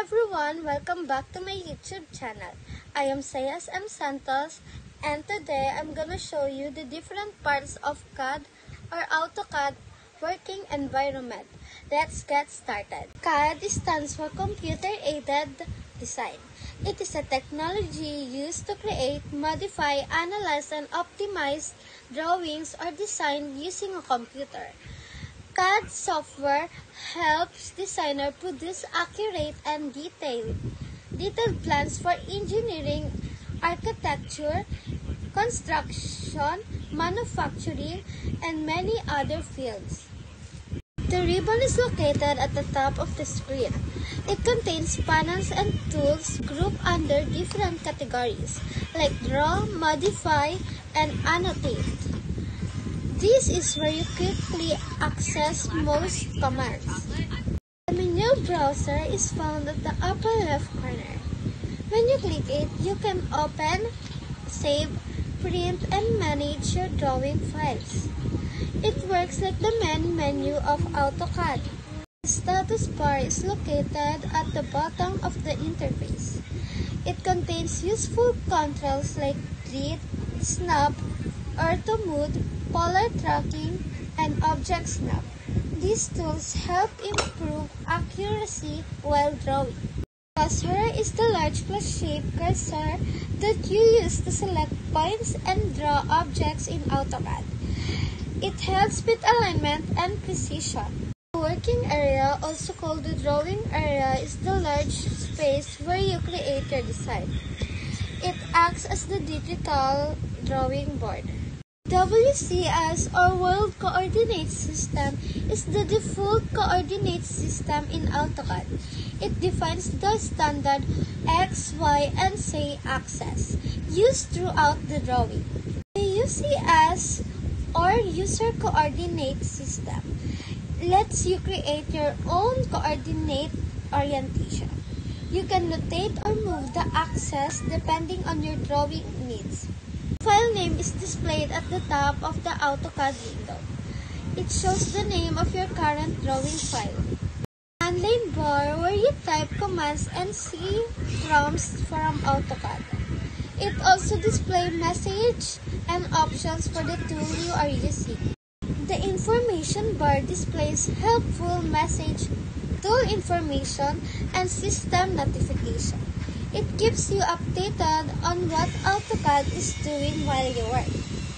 everyone, welcome back to my YouTube channel. I am Sayas M. Santos, and today I'm gonna show you the different parts of CAD or AutoCAD working environment. Let's get started. CAD stands for Computer Aided Design. It is a technology used to create, modify, analyze, and optimize drawings or design using a computer. CAD software helps designers produce accurate and detailed plans for engineering, architecture, construction, manufacturing, and many other fields. The ribbon is located at the top of the screen. It contains panels and tools grouped under different categories like draw, modify, and annotate. This is where you quickly access most commands. The menu browser is found at the upper left corner. When you click it, you can open, save, print, and manage your drawing files. It works like the main menu of AutoCAD. The status bar is located at the bottom of the interface. It contains useful controls like grid, snap, ortho mode, polar tracking, and object snap. These tools help improve accuracy while drawing. Cursor is the large plus-shaped cursor that you use to select points and draw objects in AutoCAD. It helps with alignment and precision. The working area, also called the drawing area, is the large space where you create your design. It acts as the digital drawing board. WCS or World Coordinate System is the default coordinate system in AutoCAD. It defines the standard X, Y, and Z axes used throughout the drawing. The UCS or User Coordinate System lets you create your own coordinate orientation. You can rotate or move the axes depending on your drawing needs. File name is displayed at the top of the AutoCAD window. It shows the name of your current drawing file. Command bar where you type commands and see prompts from AutoCAD. It also displays message and options for the tool you are using. The information bar displays helpful message, tool information, and system notification. It keeps you updated on what AutoCAD is doing while you work.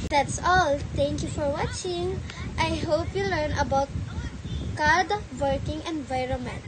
That's all. Thank you for watching. I hope you learn about CAD working environment.